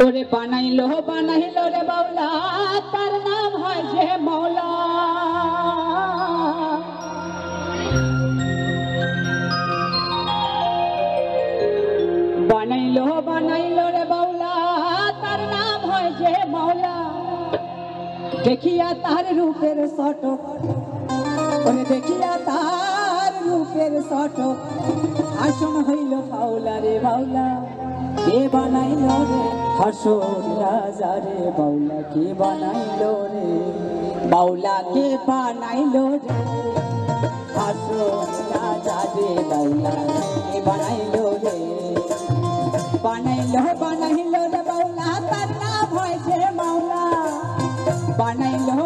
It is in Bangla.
ওরে বানাইলো বানাইলো রে বাউলা তার নাম হয় যে মৌলা। বানাইলো বানাইলো রে বাউলা তার নাম হয় যে মৌলা। দেখিয়া তার রূপের সটক, ওরে দেখিয়া তার রূপের সটক আসন হইল ফাউলা রে বাউলা। কে বানাইলো রে হাসর রাজা রে বাউলা, কে বানাইলো রে বাউলা, কে বানাইলো রে হাসর রাজা রে বাউলা, কে বানাইলো রে। বানাইলো বানাইলো রে বাউলা তার নাম হয় যে মাওলা। বানাইলো